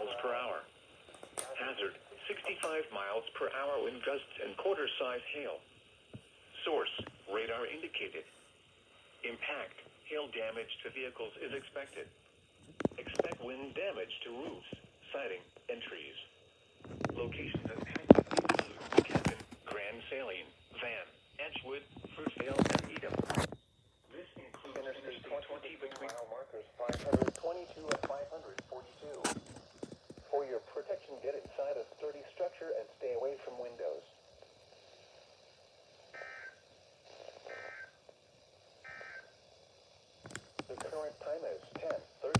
miles per hour. Hazard, 65 miles per hour wind gusts and quarter-size hail. Source, radar indicated. Impact, hail damage to vehicles is expected. Expect wind damage to roofs, siding, and trees. Location.